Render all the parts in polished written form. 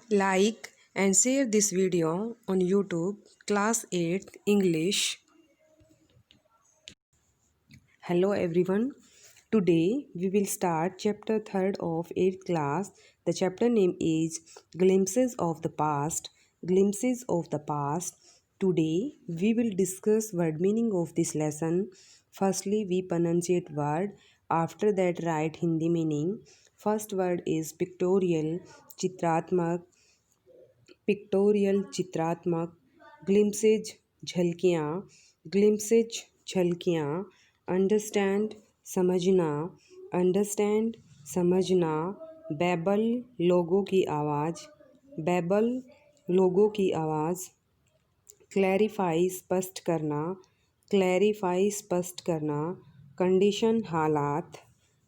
Like and share this video on YouTube, Class 8 English. Hello everyone. Today we will start chapter 3rd of 8th class. The chapter name is Glimpses of the Past. Glimpses of the Past. Today we will discuss word meaning of this lesson. Firstly, we pronunciate word. After that, write Hindi meaning. First word is pictorial, चित्रात्मक, pictorial चित्रात्मक, glimpses झलकियाँ, glimpses झलकियाँ, understand समझना, understand समझना, बैबल लोगों की आवाज़, बैबल लोगों की आवाज़, क्लैरिफाई स्पष्ट करना, क्लैरिफाई स्पष्ट करना, कंडीशन हालात,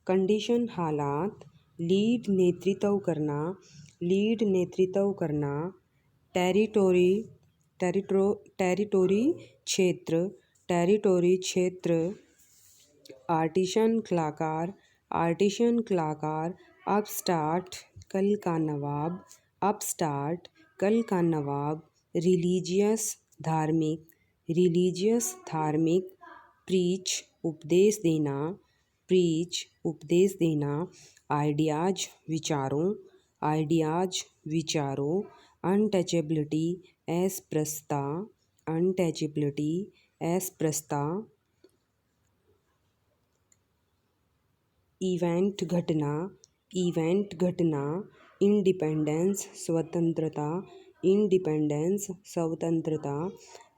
कंडीशन हालात, लीड नेतृत्व करना, लीड नेतृत्व करना, टेरिटोरी, टेरिटोरी क्षेत्र, टेरिटोरी क्षेत्र, आर्टिशन कलाकार, आर्टिशन कलाकार, अपस्टार्ट कल का नवाब, अपस्टार्ट कल का नवाब, रिलीजियस धार्मिक, रिलीजियस धार्मिक, प्रीच उपदेश देना, प्रीच उपदेश देना, आइडियाज विचारों, आइडियाज विचारों, अनटचेबिलिटी एस प्रस्ता, अनटचेबिलिटी एस प्रस्ता, इवेंट घटना, इवेंट घटना, इंडिपेंडेंस स्वतंत्रता, इंडिपेंडेंस स्वतंत्रता,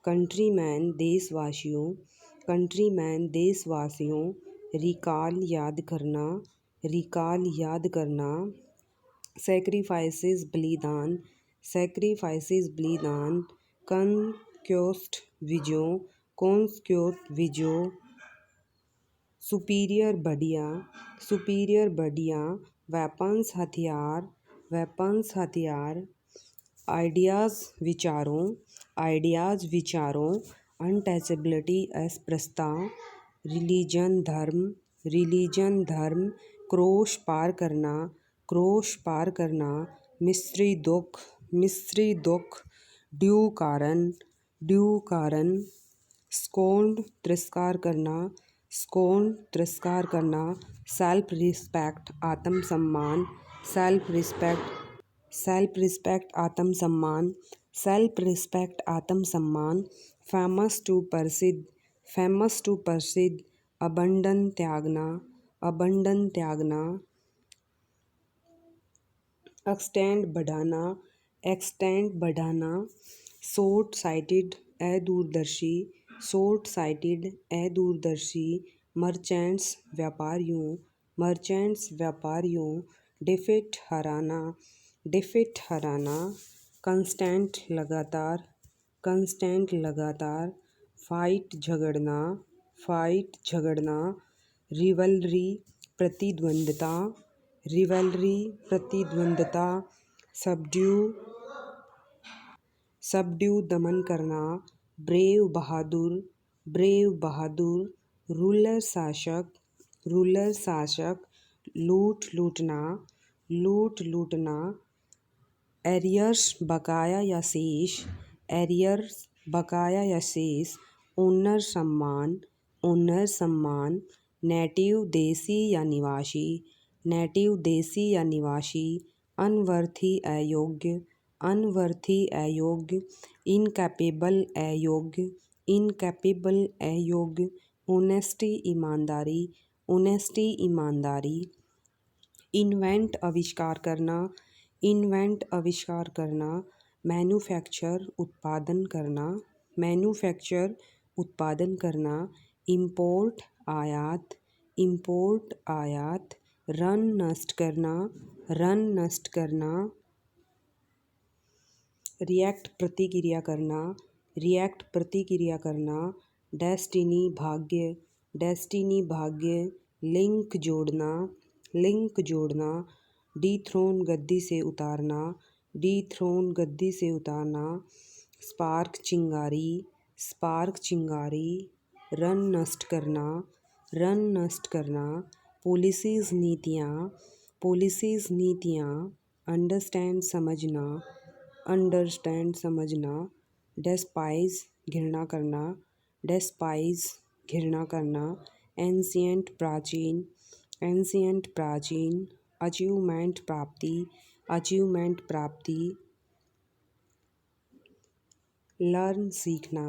कंट्रीमैन देशवासियों, कंट्रीमैन देशवासियों, रिकॉल याद करना, रिकॉल याद करना, सेक्रीफाइसेस बलिदान, सेक्रीफाइसेस बलिदान, कॉन्क्वेस्ट विजयों, कॉन्क्वेस्ट विजयों, सुपीरियर बढ़िया, सुपीरियर बढ़िया, वेपन्स हथियार, वेपन्स हथियार, आइडियाज़ विचारों, आइडियाज़ विचारों, अनटचेबिलिटी एस प्रस्ताव, रिलीजन धर्म, रिलीजन धर्म, क्रोश पार करना, क्रोश पार करना, मिस्री दुख, मिस्री दुख, ड्यू कारण, ड्यू कारण, स्कोन्ड तिरस्कार करना, स्कोन्ड तिरस्कार करना, सेल्फ रिस्पेक्ट आत्मसम्मान, सेल्फ रिस्पेक्ट, सेल्फ रिस्पेक्ट आत्मसम्मान, सेल्फ रिस्पेक्ट आत्मसम्मान, फेमस टू प्रसिद्ध, फेमस टू प्रसिद्ध, अबंडन त्यागना, अबंडन त्यागना, एक्सटेंड बढ़ाना, एक्सटेंड बढ़ाना, शॉर्ट साइटेड अदूरदर्शी, शॉर्ट साइटेड अदूरदर्शी, मर्चेंट्स व्यापारियों, मर्चेंट्स व्यापारियों, डिफिट हराना, डिफिट हराना, कंस्टेंट लगातार, कंस्टेंट लगातार, फाइट झगड़ना, फाइट झगड़ना, रिवलरी प्रतिद्वंद्विता, रिवलरी प्रतिद्वंद्विता, सबड्यू, सबड्यू दमन करना, ब्रेव बहादुर, ब्रेव बहादुर, रूलर शासक, रूलर शासक, लूट लूटना, लूट लूटना, एरियर्स बकाया या शेष, एरियर्स बकाया या शेष, ओनर सम्मान, ओनर सम्मान, नेटिव देसी या निवासी, नेटिव देसी या निवासी, अनवर्थी अयोग्य, अनवर्थी अयोग्य, इनकैपेबल अयोग्य, इनकैपेबल अयोग्य, ऑनेस्टी ईमानदारी, ऑनेस्टी ईमानदारी, इन्वेंट आविष्कार करना, इन्वेंट आविष्कार करना, मैन्युफैक्चर उत्पादन करना, मैन्युफैक्चर उत्पादन करना, इंपोर्ट आयात, इंपोर्ट आयात, रन नष्ट करना, रन नष्ट करना, रिएक्ट प्रतिक्रिया करना, रिएक्ट प्रतिक्रिया करना, डेस्टिनी भाग्य, डेस्टिनी भाग्य, लिंक जोड़ना, लिंक जोड़ना, डीथ्रोन गद्दी से उतारना, डीथ्रोन गद्दी से उतारना, स्पार्क चिंगारी, स्पार्क चिंगारी, रन नष्ट करना, रन नष्ट करना, पॉलिसीज़ नीतियाँ, पॉलिसीज़ नीतियाँ, अंडरस्टैंड समझना, अंडरस्टैंड समझना। डेस्पाइज घृणा करना, डेस्पाइज घृणा करना। एंशियंट प्राचीन, एंशियंट प्राचीन। अचीवमेंट प्राप्ति, अचीवमेंट प्राप्ति। लर्न सीखना,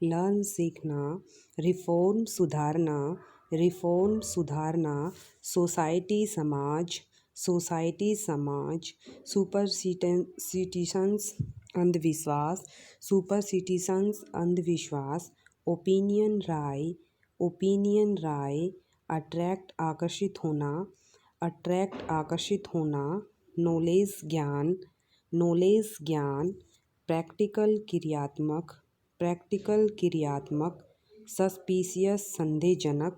लर्न सीखना। रिफॉर्म सुधारना, रिफॉर्म सुधारना। सोसाइटी समाज, सोसाइटी समाज। सुपरस्टिशंस अंधविश्वास, सुपरस्टिशंस अंधविश्वास। ओपिनियन राय, ओपिनियन राय। अट्रैक्ट आकर्षित होना, अट्रैक्ट आकर्षित होना। नॉलेज ज्ञान, नॉलेज ज्ञान। प्रैक्टिकल क्रियात्मक, प्रैक्टिकल क्रियात्मक। सस्पिशियस संदेहजनक,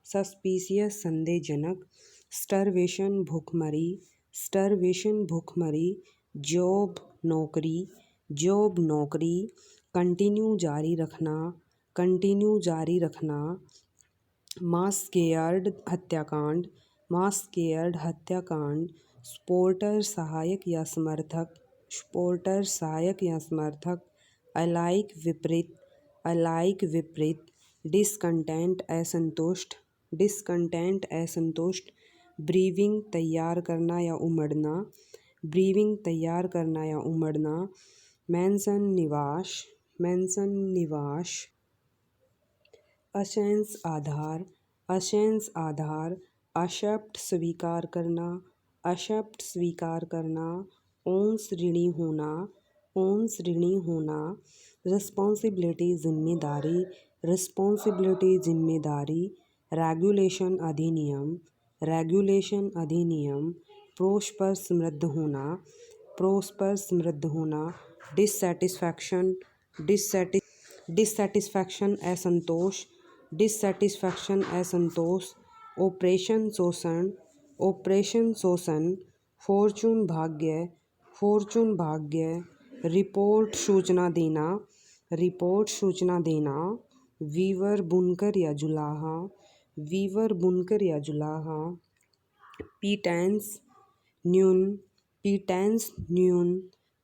सस्पिशियस संदेहजनक। स्टार्वेशन भूखमरी, स्टार्वेशन भूखमरी। जॉब नौकरी, जॉब नौकरी। कंटिन्यू जारी रखना, कंटिन्यू जारी रखना। मास्केयर्ड हत्याकांड, मास्केयर्ड हत्याकांड। सपोर्टर सहायक या समर्थक, सपोर्टर सहायक या समर्थक। अलाइक विपरीत, अलाइक विपरीत। डिसकंटेंट असंतुष्ट, डिसकंटेंट असंतुष्ट। ब्रीविंग तैयार करना या उमड़ना, ब्रीविंग तैयार करना या उमड़ना। मेंशन निवास, मेंशन निवास। असेंस आधार, असेंस आधार। एक्सेप्ट स्वीकार करना, एक्सेप्ट स्वीकार करना। ओन्स ऋणी होना, ओन्स ऋणी होना। रिस्पॉन्सिबिलिटी जिम्मेदारी, रिस्पॉन्सिबिलिटी जिम्मेदारी। रेगुलेशन अधिनियम, रेगुलेशन अधिनियम। प्रोस्पर समृद्ध होना, प्रोस्पर समृद्ध होना। डिससेटिस्फैक्शन, डिससेटिस्फैक्शन असंतोष, डिससेटिस्फैक्शन असंतोष। ऑपरेशन शोषण, ऑपरेशन शोषण। फॉर्चून भाग्य, फॉर्चून भाग्य। रिपोर्ट सूचना देना, रिपोर्ट सूचना देना। वीवर बुनकर या जुलाहा, वीवर बुनकर या जुलाहा। पीटेंस न्यून, पीटेंस न्यून।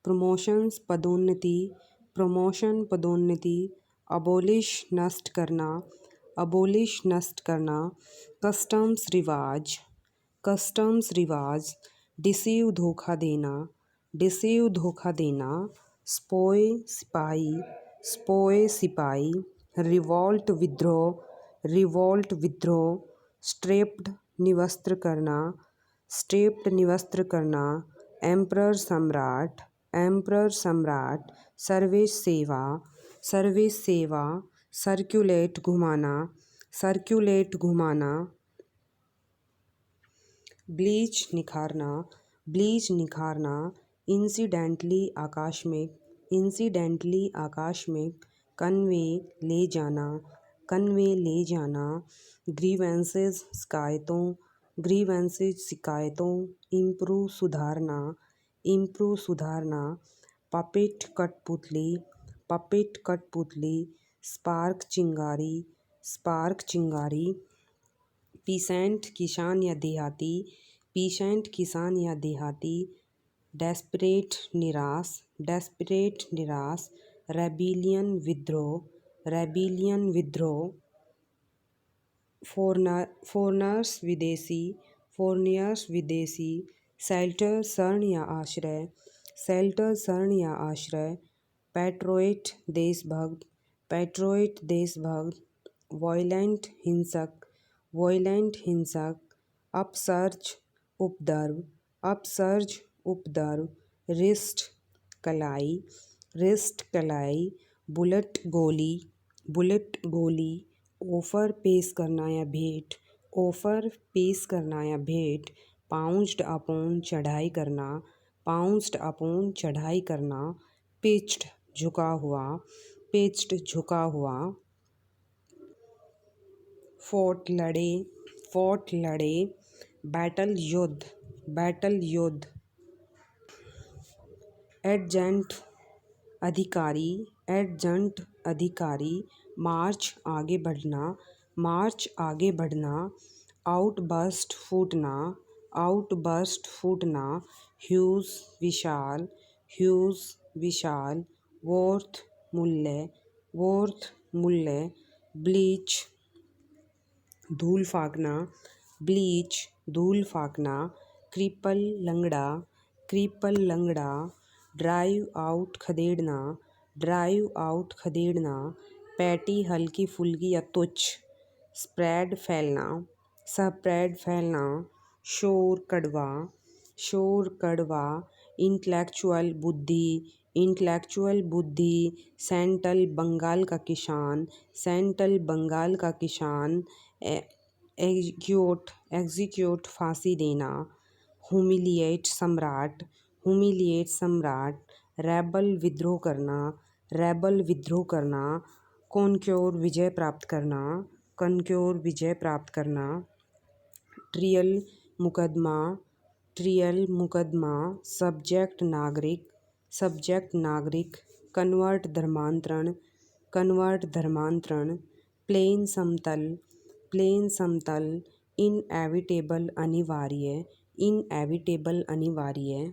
प्रमोशंस पदोन्नति, प्रमोशन पदोन्नति। अबोलिश नष्ट करना, अबोलिश नष्ट करना। कस्टम्स रिवाज, कस्टम्स रिवाज। डिसीव धोखा देना, डिसीव धोखा देना। स्पोय सिपाही, स्पोय सिपाही। रिवॉल्ट विद्रोह, रिवॉल्ट विद्रोह। स्ट्रेप्ड निवस्त्र करना, स्ट्रेप्ड निवस्त्र करना। एम्परर सम्राट, एम्परर सम्राट। सर्विस सेवा, सर्विस सेवा। सर्कुलेट घुमाना, सर्कुलेट घुमाना। ब्लीच निखारना, ब्लीच निखारना। इंसिडेंटली आकस्मिक, इंसिडेंटली आकस्मिक। कन्वे ले जाना, कन्वे ले जाना। ग्रीवेंसेस शिकायतों, ग्रीवेंसेस शिकायतों। इम्प्रूव सुधारना, इम्प्रूव सुधारना। पपेट कठपुतली, पपेट कठपुतली। स्पार्क चिंगारी, स्पार्क चिंगारी। पीसेंट किसान या देहाती, पीसेंट किसान या देहाती। डेस्परेट निराश, डेस्परेट निराश। रेबिलियन विद्रोह, रेबिलियन विद्रोह। फोरनर्स विदेशी, फोरनियर्स विदेशी। शेल्टर शरण या आश्रय, शेल्टर शरण या आश्रय। पैट्रोइट देशभक्त, पैट्रोइट देशभक्त। वॉयलेंट हिंसक, वॉयलेंट हिंसक। अपसर्ज उपद्रव, अपसर्ज उपद्रव। रिस्ट कलाई, रिस्ट कलाई। बुलेट गोली, बुलेट गोली। ऑफर पेश करना या भेंट, ऑफर पेश करना या भेंट। पाउंस्ड अपॉन चढ़ाई करना, पाउंस्ड अपॉन चढ़ाई करना। पिच्ड झुका हुआ, पिच्ड झुका हुआ। फोर्ट लड़े, फोर्ट लड़े। बैटल युद्ध, बैटल युद्ध। एडजेंट अधिकारी, एडजंट अधिकारी। मार्च आगे बढ़ना, मार्च आगे बढ़ना। आउटबर्स्ट फूटना, आउटबर्स्ट फूटना। ह्यूज विशाल, ह्यूज विशाल, वर्थ मूल्य, वर्थ मूल्य, ब्लीच धूल फाकना, ब्लीच धूल फाकना, क्रिपल लंगड़ा, क्रिपल लंगड़ा, ड्राइव आउट खदेड़ना, ड्राइव आउट खदेड़ना, पैटी हल्की फुल्की या तुच्छ, स्प्रेड फैलना, स्प्रेड फैलना, शोर कड़वा, शोर कड़वा, इंटेलेक्चुअल बुद्धि, इंटेलेक्चुअल बुद्धि, सेंट्रल बंगाल का किसान, सेंट्रल बंगाल का किसान, एग्जीक्यूट, एग्जीक्यूट फांसी देना, हुमिलिएट सम्राट, हुमिलिएट सम्राट, रेबल विद्रोह करना, रेबल विद्रोह करना, कॉन्क्योर विजय प्राप्त करना, कॉन्क्योर विजय प्राप्त करना, ट्रियल मुकदमा, ट्रियल मुकदमा, सब्जेक्ट नागरिक, सब्जेक्ट नागरिक, कन्वर्ट धर्मांतरण, कन्वर्ट धर्मांतरण, प्लेन समतल, प्लेन समतल, इनएविटेबल अनिवार्य, इनएविटेबल अनिवार्य,